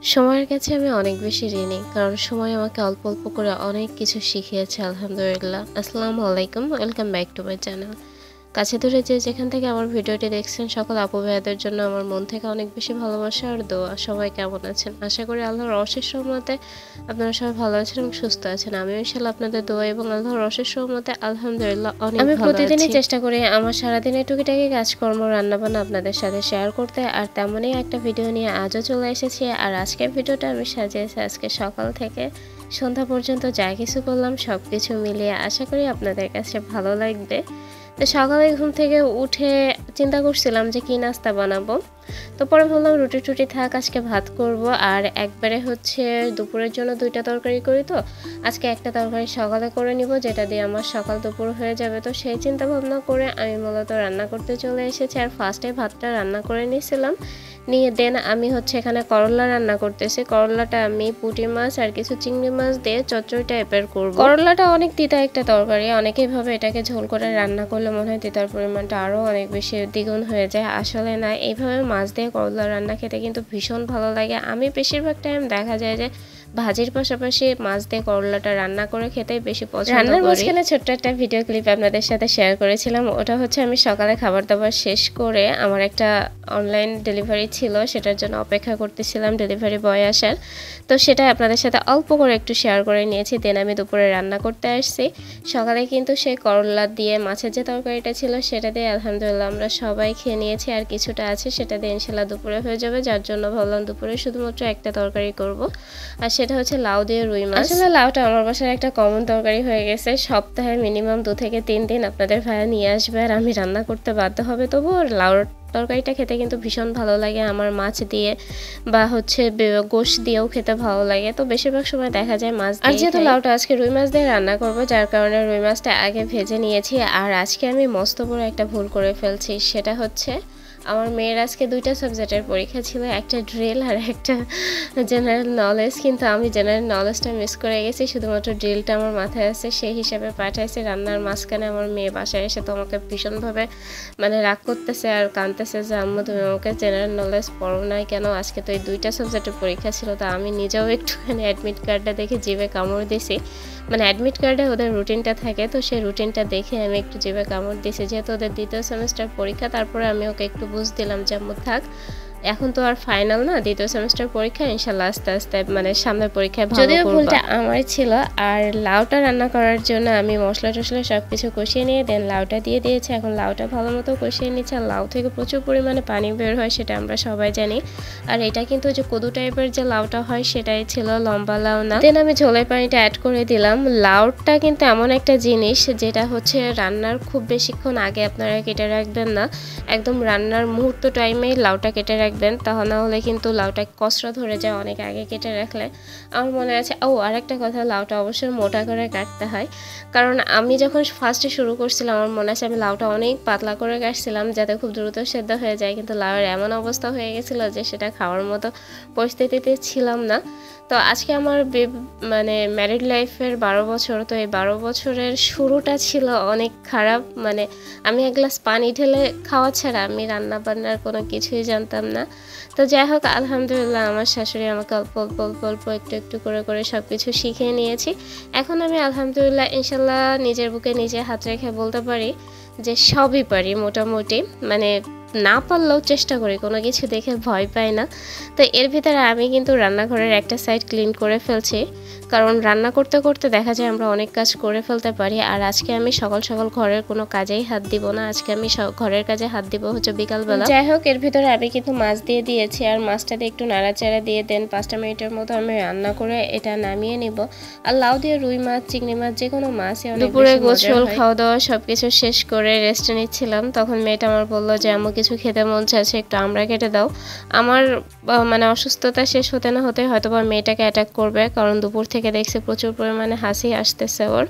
সময়ের কাছে আমি অনেক বেশি ঋণী, কারণ সময় আমাকে অল্প অল্প করে অনেক কিছু শিখিয়েছে আলহামদুলিল্লাহ। আসসালামু আলাইকুম, welcome back to my channel. কাছে দূরে যে যেখান থেকে আমার ভিডিওটি দেখছেন সকল আপু ভাইয়াদের জন্য আমার মন থেকে অনেক বেশি ভালোবাসা আর দোয়া। সবাই কেমন আছেন? আশা করি আল্লাহর অশেষ রহমতে আপনারা সবাই ভালো আছেন এবং সুস্থ আছেন। আমিও ইনশাআল্লাহ আপনাদের দোয়া এবং আল্লাহর অশেষ রহমতে আলহামদুলিল্লাহ অনেক ভালো আছি। আমি প্রতিদিনই চেষ্টা করি আমার সারাদিনের টুকিটাকি কাজকর্ম রান্নাবান্না আপনাদের সাথে শেয়ার করতে, আর তেমনই একটা ভিডিও নিয়ে আজও চলে এসেছি। আর আজকের ভিডিওটা আমি সাজিয়েছি আজকে সকাল থেকে সন্ধ্যা পর্যন্ত যা কিছু করলাম সব কিছু মিলিয়ে। আশা করি আপনাদের কাছে ভালো লাগবে। তো সকালে ঘুম থেকে উঠে চিন্তা করছিলাম যে কি নাস্তা বানাবো, তো পরে ভাবলাম রুটি টুটি থাক, আজকে ভাত করব। আর একবারে হচ্ছে দুপুরের জন্য দুইটা তরকারি করি, তো আজকে একটা তরকারি সকালে করে নিব, যেটা দিয়ে আমার সকাল দুপুর হয়ে যাবে। তো সেই চিন্তা ভাবনা করে আমি মূলত রান্না করতে চলে এসেছি। আর ফার্স্টে ভাতটা রান্না করে নিয়েছিলাম, নিয়ে দেন আমি হচ্ছে এখানে করলা রান্না করতেছি। করলাটা আমি পুঁটি মাছ আর কিছু চিংড়ি মাছ দিয়ে চচ্চড়ি টাইপের করব। করলাটা অনেক তিতা একটা তরকারি, অনেকেই ভাবে এটাকে ঝোল করে রান্না করলে মনে হয় তিতার পরিমাণটা আরও অনেক বেশি দ্বিগুণ হয়ে যায়। আসলে না, এইভাবে মাছ দিয়ে করলা রান্না খেতে কিন্তু ভীষণ ভালো লাগে। আমি বেশিরভাগ টাইম দেখা যায় যে ভাজির পাশাপাশি মাছ দিয়ে করলাটা রান্না করে খেতে বেশি পছন্দ করি। রান্নার মাঝখানে ছোট্ট একটা ভিডিও ক্লিপ আপনাদের সাথে শেয়ার করেছিলাম। ওটা হচ্ছে আমি সকালে খাবার দাবার শেষ করে আমার একটা অনলাইন ডেলিভারি ছিল, সেটার জন্য অপেক্ষা করতেছিলাম ডেলিভারি বয় আসার। তো সেটা আপনাদের সাথে অল্প করে একটু শেয়ার করে নিয়েছি। দেন আমি দুপুরে রান্না করতে আসছি। সকালে কিন্তু সেই করলা দিয়ে মাছের যে তরকারিটা ছিল সেটা দিয়ে আলহামদুলিল্লাহ আমরা সবাই খেয়ে নিয়েছি, আর কিছুটা আছে সেটা দিয়ে ইনশাল্লাহ দুপুরে হয়ে যাবে, যার জন্য ভাবলাম দুপুরে শুধুমাত্র একটা তরকারি করব, আর সেটা হচ্ছে লাউ দিয়ে রুই মাছ। আসলে লাউটা আমার বাসার একটা কমন তরকারি হয়ে গেছে। সপ্তাহে মিনিমাম 2 থেকে 3 দিন আপনাদের ভাইয়া নিয়ে আসবে আর আমি রান্না করতে বাধ্য হবে। তবুও লাউর তরকারিটা খেতে কিন্তু ভীষণ ভালো লাগে আমার, মাছ দিয়ে বা হচ্ছে গোশ দিয়েও খেতে ভালো লাগে। তো বেশিরভাগ সময় দেখা যায় মাছ দিয়ে। আর যেহেতু লাউটা আজকে রুই মাছ দিয়ে রান্না করব, যার কারণে রুই মাছটা আগে ভেজে নিয়েছি। আর আজকে আমি মস্ত বড় একটা ভুল করে ফেলছি, সেটা হচ্ছে আমার মেয়ের আজকে 2টা সাবজেক্টের পরীক্ষা ছিল, একটা ড্রিল আর একটা জেনারেল নলেজ। কিন্তু আমি জেনারেল নলেজটা মিস করে গেছি, শুধুমাত্র ড্রিলটা আমার মাথায় আছে, সেই হিসাবে পাঠাইছে। রান্নার মাঝখানে আমার মেয়ে বাসায় এসে তো আমাকে ভীষণভাবে রাগ করতেছে আর কাঁদতেছে যে আম্মু তুমি আমাকে জেনারেল নলেজ পড়ো নাই কেন, আজকে তো এই 2টা সাবজেক্টের পরীক্ষা ছিল। তো আমি নিজেও একটুখানি অ্যাডমিট কার্ডটা দেখে জিভে কামড় দিছি। অ্যাডমিট কার্ডে ওদের রুটিনটা থাকে, তো সেই রুটিনটা দেখে আমি একটু জিভে কামড় দিয়েছি। যেহেতু ওদের 2য় সেমিস্টার পরীক্ষা, তারপরে আমি ওকে একটু বুঝ দিলাম যে আম্মু থাক, এখন তো আর ফাইনাল না, 2য় সেমিস্টার পরীক্ষা, ইনশাল্লাহ আস্তে আস্তে সামনের পরীক্ষায় ভালো করব। যদিও ভুলটা আমারই ছিল। আর লাউটা রান্না করার জন্য আমি মশলা টশলা সব কিছু কষিয়ে নিয়ে দেন লাউটা দিয়ে দিয়েছি। এখন লাউটা ভালো মতো কষিয়ে নিচ্ছে। আর লাউ থেকে প্রচুর পরিমাণে পানি বের হয়, সেটা আমরা সবাই জানি। আর এটা কিন্তু যে কদু টাইপের যে লাউটা হয় সেটাই ছিল, লম্বা লাউ না। দেন আমি ঝোলের পানিটা অ্যাড করে দিলাম। লাউটা কিন্তু এমন একটা জিনিস যেটা হচ্ছে রান্নার খুব বেশিক্ষণ আগে আপনারা কেটে রাখবেন না, একদম রান্নার মুহূর্ত টাইমেই লাউটা কেটে রাখবেন, তা না হলে কিন্তু লাউটা কসরা ধরে যায় অনেক আগে কেটে রাখলে। আমার মনে আছে, আরেকটা কথা, লাউটা অবশ্যই মোটা করে কাটতে হয়, কারণ আমি যখন ফার্স্টে শুরু করছিলাম আমার মনে আছে আমি লাউটা অনেক পাতলা করে কাটছিলাম যাতে খুব দ্রুত সেদ্ধ হয়ে যায়, কিন্তু লাউয়ের এমন অবস্থা হয়ে গেছিলো যে সেটা খাওয়ার মতো পরিস্থিতিতে ছিলাম না। তো আজকে আমার ম্যারিড লাইফের 12 বছর, তো এই 12 বছরের শুরুটা ছিল অনেক খারাপ। আমি এক গ্লাস পানি ঢেলে খাওয়া ছাড়া আমি রান্না বান্নার কোনো কিছুই জানতাম না। তো যাই হোক, আলহামদুলিল্লাহ আমার শাশুড়ি আমাকে অল্প অল্প অল্প অল্প একটু একটু করে করে সব কিছু শিখিয়ে নিয়েছি। এখন আমি আলহামদুলিল্লাহ ইনশাল্লাহ নিজের বুকে নিজে হাত রেখে বলতে পারি যে সবই পারি মোটামুটি। না পারলেও চেষ্টা করি, কোনো কিছু দেখে ভয় পাই না। তো এর ভিতরে আমি কিন্তু রান্নাঘরের একটা সাইড ক্লিন করে ফেলছি, কারণ রান্না করতে করতে দেখা যায় আমরা অনেক কাজ করে ফেলতে পারি। আর আজকে আমি সকাল সকাল ঘরের কোনো কাজেই হাত দিব না, আজকে আমি ঘরের কাজে হাত দিব হচ্ছে বিকালবেলা। যাই হোক, এর ভিতরে আমি কিন্তু মাছ দিয়ে দিয়েছি, আর মাছটা দিয়ে একটু নাড়াচাড়া দিয়ে দেন 5টা মিনিটের মতো আমি রান্না করে এটা নামিয়ে নিব। আর লাউ দিয়ে রুই মাছ, চিংড়ি মাছ, যে কোনো মাছই দুপুরে গোসল খাওয়া দাওয়া সবকিছু শেষ করে রেস্টে নিচ্ছিলাম, তখন মেয়েটা আমার বললো যে আম্মু কিছু খেতে মন চাচ্ছে, একটু আমরা কেটে দাও। আমার অসুস্থতা শেষ হতে না হতে হয়তো বা মেয়েটাকে অ্যাটাক করবে, কারণ দুপুর থেকে দেখছি প্রচুর পরিমাণে হাসি আসতেছে ওর।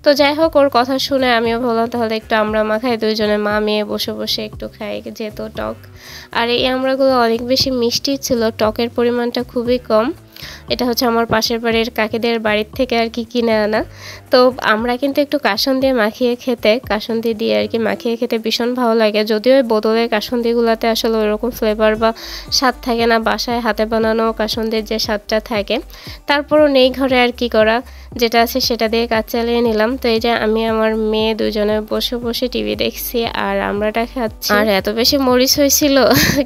তো যাই হোক, ওর কথা শুনে আমিও বললাম তাহলে একটু আমরা মাখাই, দুইজনে মা মেয়ে বসে বসে একটু খাই, যেহেতু টক। আর এই আমড়াগুলো অনেক বেশি মিষ্টি ছিল, টকের পরিমাণটা খুবই কম। এটা হচ্ছে আমার পাশের বাড়ির কাকিদের বাড়ির থেকে আর কি কিনে আনা। তো আমরা কিন্তু একটু কাসুন্দি মাখিয়ে খেতে, কাসুন্দি দিয়ে আর কি মাখিয়ে খেতে ভীষণ ভালো লাগে। যদিও ওই বোতলের কাসুন্দিগুলোতে আসলে ওইরকম ফ্লেভার বা স্বাদ থাকে না, বাসায় হাতে বানানো কাসুন্দির যে স্বাদটা থাকে। তারপরও নেই ঘরে আর কি করা, যেটা আছে সেটা দিয়ে কাজ চালিয়ে নিলাম। তো এই যে আমি আমার মেয়ে দুজনে বসে বসে টিভি দেখছি আর আমরাটা খাচ্ছি। আর এত বেশি মরিচ হয়েছিল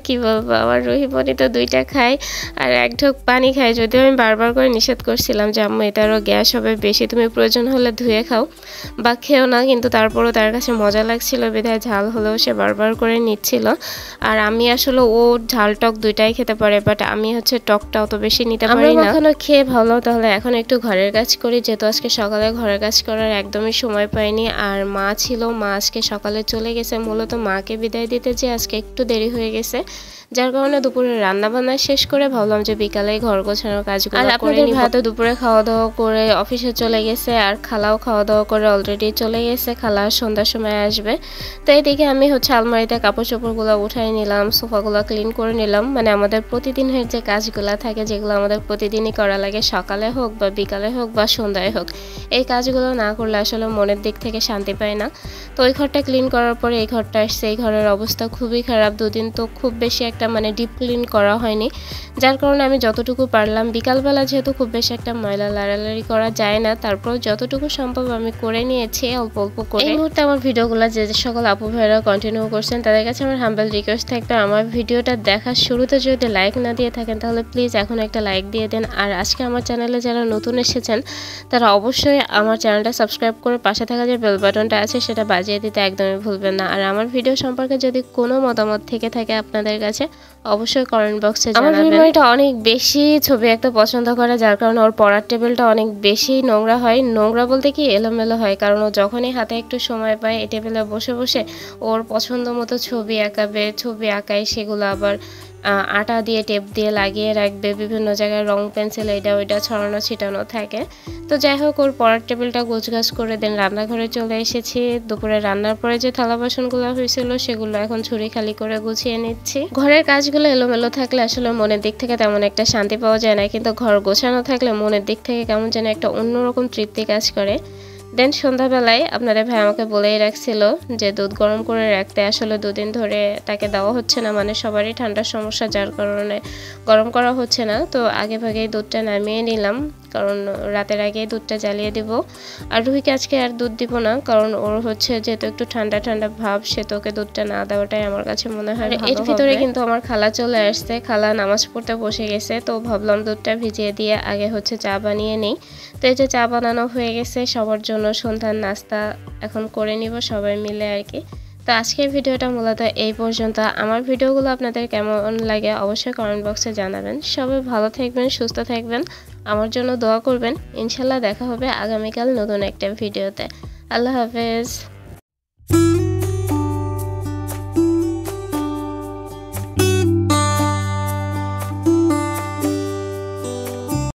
কি বলবো, আমার রুহিমণি তো 2টা খায় আর 1 ঢোক পানি খায়। যদিও আমি বারবার করে নিষেধ করছিলাম যে আম্মু এটারও গ্যাস হবে, বেশি তুমি প্রয়োজন হলে ধুয়ে খাও বা খেও না, কিন্তু তারপরও তার কাছে মজা লাগছিল বিধায় ঝাল হলেও সে বারবার করে নিচ্ছিল। আর আমি আসলে ও ঝাল টক 2টাই খেতে পারে, বাট আমি হচ্ছে টকটা অত বেশি নিতে পারি না। এখনো খেয়ে ভালো, তাহলে এখন একটু ঘরের কাজ করি, যেহেতু আজকে সকালে ঘরের কাজ করার একদমই সময় পাইনি। আর মা ছিল, মা আজকে সকালে চলে গেছে, মূলত মাকে বিদায় দিতে যে আজকে একটু দেরি হয়ে গেছে, যার কারণে দুপুরে রান্না বান্না শেষ করে ভাবলাম যে বিকালে ঘর গোছানোর কাজগুলো করে নিই। ভাত দুপুরে খাওয়া দাওয়া করে অফিসে চলে গেছে, আর খালাও খাওয়া দাওয়া করে অলরেডি চলে গেছে, খালা সন্ধ্যার সময় আসবে। তো এইদিকে আমি হচ্ছে আলমারিতে কাপড় চোপড়গুলো উঠাই নিলাম, সোফাগুলো ক্লিন করে নিলাম। মানে আমাদের প্রতিদিনের যে কাজগুলো থাকে, যেগুলো আমাদের প্রতিদিনই করা লাগে, সকালে হোক বা বিকালে হোক বা সন্ধ্যায় হোক, এই কাজগুলো না করলে আসলে মনের দিক থেকে শান্তি পায় না। তো ওই ঘরটা ক্লিন করার পরে এই ঘরটা আসছে, এই ঘরের অবস্থা খুবই খারাপ। 2 দিন তো খুব বেশি একটা মানে ডিপ ক্লিন করা হয়নি, যার কারণে আমি যতটুকু পারলাম বিকালবেলা, যেহেতু খুব বেশি একটা ময়লা লাড়ালাড়ি করা যায় না, তারপর যতটুকু সম্ভব আমি করে নিয়েছি অল্প অল্প করে। এই মুহূর্তে আমার ভিডিওগুলো যে সকল আপু ভাইরা কন্টিনিউ করছেন তাদের কাছে আমার হাম্বল রিকোয়েস্ট থাকবে, আমার ভিডিওটা দেখার শুরুতে যদি লাইক না দিয়ে থাকেন তাহলে প্লিজ এখন একটা লাইক দিয়ে দেন। আর আজকে আমার চ্যানেলে যারা নতুন এসেছেন তারা অবশ্যই আমার চ্যানেলটা সাবস্ক্রাইব করে পাশে থাকা যে বেল বাটনটা আছে সেটা বাজিয়ে দিতে একদমই ভুলবেন না। আর আমার ভিডিও সম্পর্কে যদি কোনো মতামত থেকে থাকে আপনাদের কাছে, অবশ্যই কমেন্ট বক্সে জানাবেন। আমার রুহিমণিটা অনেক বেশি ছবি আঁকতে পছন্দ করে, যার কারণে ওর পড়ার টেবিলটা অনেক বেশি নোংরা হয়। নোংরা বলতে কি এলোমেলো হয়, কারণ ও যখনই হাতে একটু সময় পায় এই টেবিলে বসে বসে ওর পছন্দ মতো ছবি আঁকাবে, ছবি আঁকায় সেগুলো আবার আটা দিয়ে টেপ দিয়ে লাগিয়ে রাখবে, বিভিন্ন জায়গায় রং পেন্সিল এটা ওইটা ছড়ানো ছিটানো থাকে। তো যাই হোক, ওর পড়ার টেবিলটা গোছগাছ করে দেন রান্নাঘরে চলে এসেছি। দুপুরে রান্নার পরে যে থালা বাসনগুলো হয়েছিল সেগুলো এখন ছুরি খালি করে গুছিয়ে নিচ্ছি। ঘরের কাজগুলো এলোমেলো থাকলে আসলে মনের দিক থেকে তেমন একটা শান্তি পাওয়া যায় না, কিন্তু ঘর গোছানো থাকলে মনের দিক থেকে কেমন যেন একটা অন্যরকম তৃপ্তি কাজ করে। দেন সন্ধ্যাবেলায় আপনাদের ভাই আমাকে বলেই রাখছিল যে দুধ গরম করে রাখতে, আসলে 2 দিন ধরে তাকে দেওয়া হচ্ছে না, মানে সবারই ঠান্ডার সমস্যা, যার কারণে গরম করা হচ্ছে না। তো আগে ভাগেই দুধটা নামিয়ে নিলাম, কারণ রাতের আগেই দুধটা জ্বালিয়ে দিব। আর রুহিকে আজকে আর দুধ দিব না, কারণ ওর হচ্ছে যেহেতু একটু ঠান্ডা ঠান্ডা ভাব, সে তোকে দুধটা না দেওয়াটাই আমার কাছে মনে হয়। এর ভিতরে কিন্তু আমার খালা চলে আসছে, খালা নামাজ পড়তে বসে গেছে, তো ভাবলাম দুধটা ভিজিয়ে দিয়ে আগে হচ্ছে চা বানিয়ে নিই। তো এই যে চা বানানো হয়ে গেছে, সবার জন্য সন্ধ্যার নাস্তা এখন করে নিব সবাই মিলে আর কি। তো আজকের ভিডিওটা মূলত এই পর্যন্ত। আমার ভিডিওগুলো আপনাদের কেমন লাগে অবশ্যই কমেন্ট বক্সে জানাবেন। সবাই ভালো থাকবেন, সুস্থ থাকবেন, আমার জন্য দোয়া করবেন। ইনশাল্লাহ দেখা হবে আগামীকাল নতুন একটা ভিডিওতে। আল্লাহ হাফেজ।